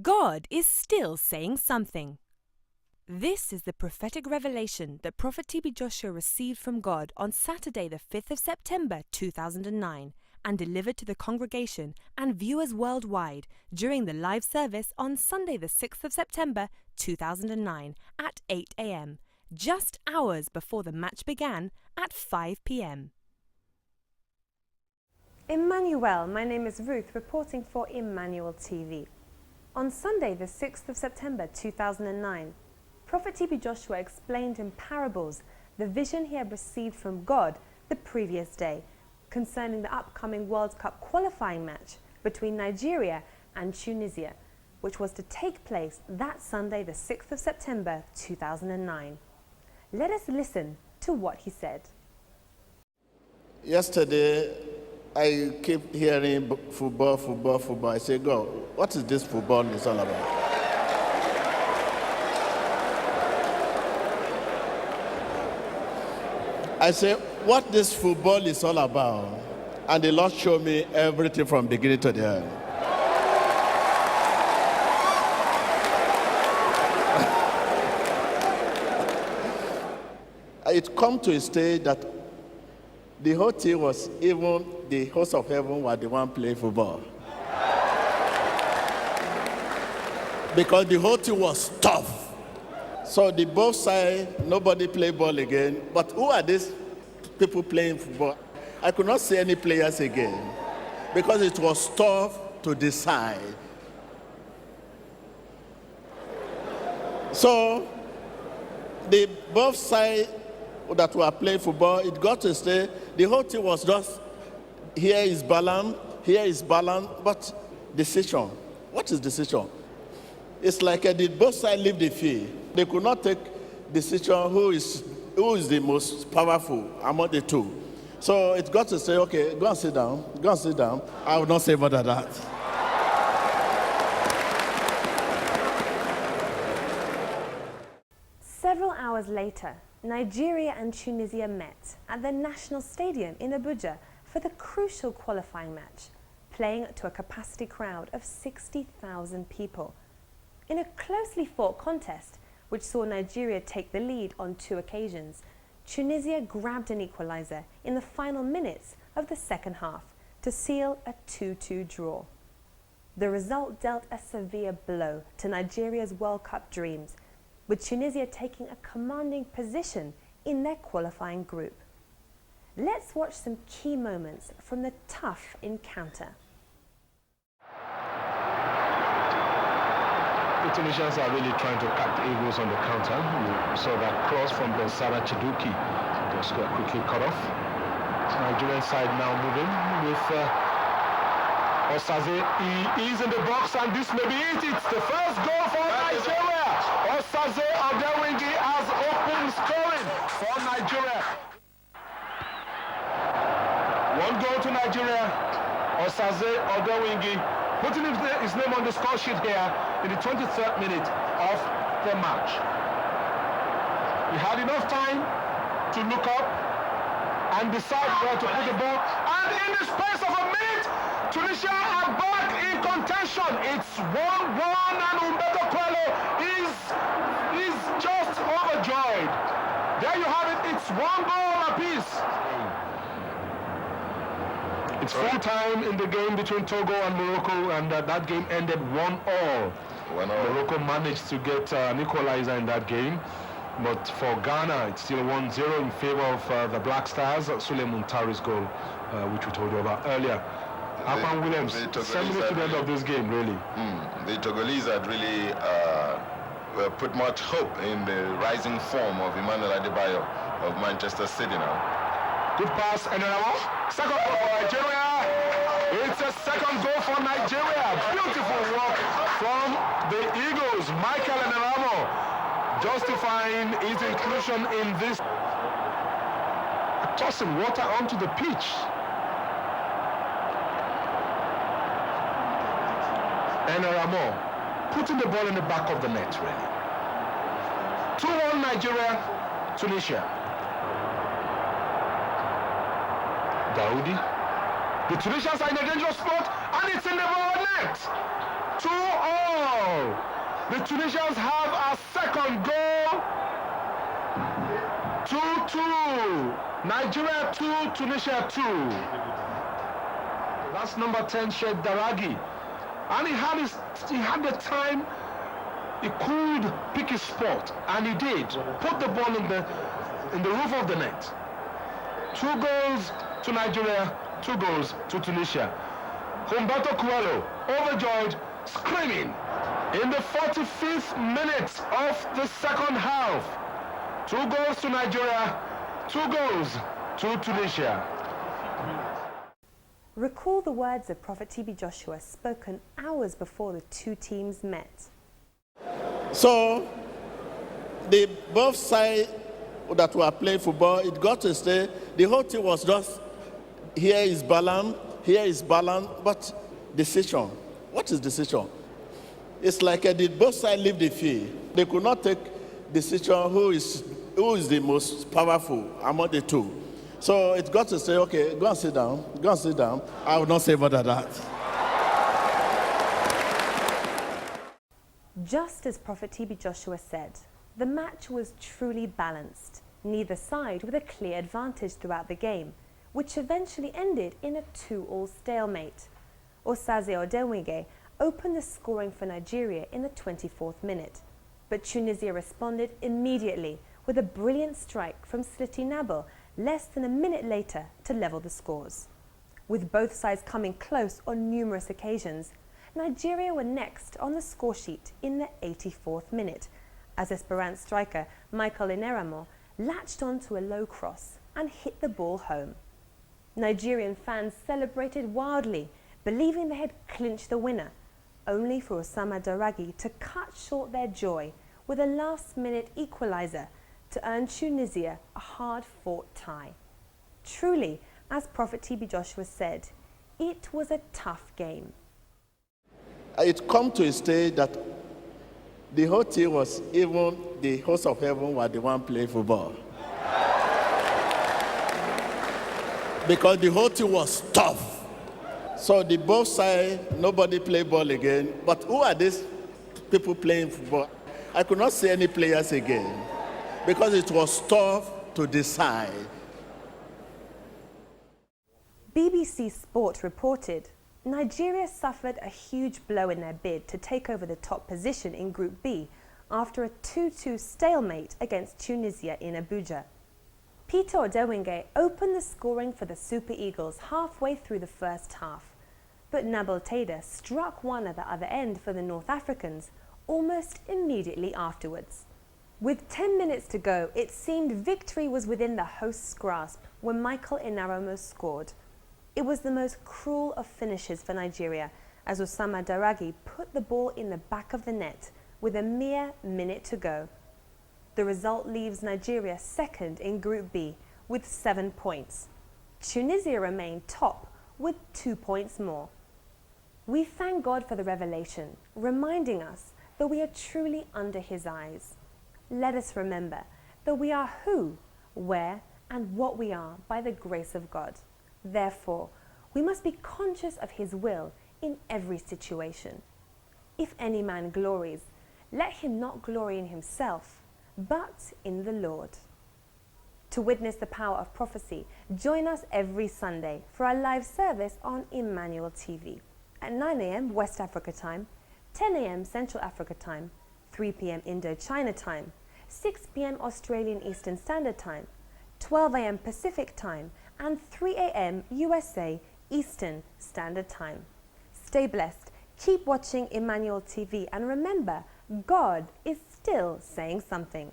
God is still saying something. This is the prophetic revelation that Prophet TB Joshua received from God on Saturday the 5th of September 2009 and delivered to the congregation and viewers worldwide during the live service on Sunday the 6th of September 2009 at 8 a.m., just hours before the match began at 5 p.m. Emmanuel, my name is Ruth, reporting for Emmanuel TV. On Sunday the 6th of September 2009, Prophet TB Joshua explained in parables the vision he had received from God the previous day concerning the upcoming World Cup qualifying match between Nigeria and Tunisia, which was to take place that Sunday the 6th of September 2009. Let us listen to what he said. Yesterday, I keep hearing football. I say, God, what is this football is all about? I say, what this football is all about? And the Lord showed me everything from beginning to the end. It come to a stage that the whole team was, even the host of heaven were the one playing football. Because the whole team was tough. So the both sides, nobody play ball again. But who are these people playing football? I could not see any players again because it was tough to decide. So the both sides that were playing football, it got to stay. The whole team was just, here is Balaam, but decision. What is decision? It's like the both sides leave the field. They could not take decision who is the most powerful among the two. So it got to say, okay, go and sit down. I will not say more than that. Several hours later, Nigeria and Tunisia met at the National Stadium in Abuja for the crucial qualifying match, playing to a capacity crowd of 60,000 people. In a closely fought contest, which saw Nigeria take the lead on 2 occasions, Tunisia grabbed an equalizer in the final minutes of the second half to seal a 2-2 draw. The result dealt a severe blow to Nigeria's World Cup dreams, with Tunisia taking a commanding position in their qualifying group. Let's watch some key moments from the tough encounter. The Tunisians are really trying to cut the Eagles on the counter. You saw that cross from Bensara Chiduki. Just got quickly cut off. Nigerian side now moving with Osaze. He is in the box and this may be it. It's the first goal for Nigeria. Osaze Odewingi has opened scoring for Nigeria. 1 goal to Nigeria. Osaze Odewingi putting his name on the score sheet here in the 23rd minute of the match. He had enough time to look up and decide where to put the ball. And in the space of a minute, Tunisia are back in contention. It's 1-1 and Umberto Coelho is just overjoyed. There you have it. It's 1 goal apiece. It's full time in the game between Togo and Morocco, and that game ended 1-1. Morocco managed to get an equalizer in that game, but for Ghana, it's still 1-0 in favor of the Black Stars. Suleiman Tari's goal, which we told you about earlier. Akpan Williams, 7 minutes to the end of this game, really. The Togolese had really put much hope in the rising form of Emmanuel Adebayo of Manchester City now. Good pass, and second goal for Nigeria. It's a second goal for Nigeria. Beautiful work from the Eagles. Michael Enaramo justifying his inclusion in this. Tossing water onto the pitch. Enaramo putting the ball in the back of the net, really. 2-1 Nigeria, Tunisia. Daoudi. The Tunisians are in a dangerous spot, and it's in the ball net. 2-2. The Tunisians have a second goal. 2-2. Nigeria 2, Tunisia 2. That's number 10, Sheikh Daragi. And he had the time. He could pick his spot, and he did. Put the ball in the roof of the net. 2 goals to Nigeria, 2 goals to Tunisia. Humberto Coelho, overjoyed, screaming in the 45th minute of the second half. 2 goals to Nigeria, 2 goals to Tunisia. Recall the words of Prophet TB Joshua spoken hours before the two teams met. So, both sides that were playing football, it got to stay. The whole team was just, here is balance, but decision. What is decision? It's like both sides leave the field. They could not take decision who is the most powerful among the two. So it got to say, okay, go and sit down. I will not say more than that. Just as Prophet TB Joshua said, the match was truly balanced, neither side with a clear advantage throughout the game, which eventually ended in a 2-2 stalemate. Osaze Odenwinge opened the scoring for Nigeria in the 24th minute, but Tunisia responded immediately with a brilliant strike from Sliti Nabel less than a minute later to level the scores. With both sides coming close on numerous occasions, Nigeria were next on the score sheet in the 84th minute, as Esperance striker Michael Ineramo latched onto a low cross and hit the ball home. Nigerian fans celebrated wildly, believing they had clinched the winner, only for Osama Daragi to cut short their joy with a last-minute equaliser to earn Tunisia a hard-fought tie. Truly, as Prophet TB Joshua said, it was a tough game. It come to a stage that the whole team was, even the host of heaven were the one playing football. Because the whole team was tough. So the both sides, nobody play ball again. But who are these people playing football? I could not see any players again because it was tough to decide. BBC Sport reported Nigeria suffered a huge blow in their bid to take over the top position in Group B after a 2-2 stalemate against Tunisia in Abuja. Peter Odewinge opened the scoring for the Super Eagles halfway through the first half, but Nabil Tader struck one at the other end for the North Africans almost immediately afterwards. With 10 minutes to go, it seemed victory was within the host's grasp when Michael Inaramo scored. It was the most cruel of finishes for Nigeria as Osama Daragi put the ball in the back of the net with a mere minute to go. The result leaves Nigeria second in Group B with 7 points. Tunisia remained top with 2 points more. We thank God for the revelation, reminding us that we are truly under His eyes. Let us remember that we are who, where, and what we are by the grace of God. Therefore, we must be conscious of His will in every situation. If any man glories, let him not glory in himself, but in the Lord. To witness the power of prophecy, join us every Sunday for our live service on Emmanuel TV at 9 a.m. West Africa time, 10 a.m. Central Africa time, 3 p.m. Indochina time, 6 p.m. Australian Eastern Standard Time, 12 a.m. Pacific time, and 3 a.m. USA Eastern Standard Time. Stay blessed, keep watching Emmanuel TV, and remember, God is still saying something.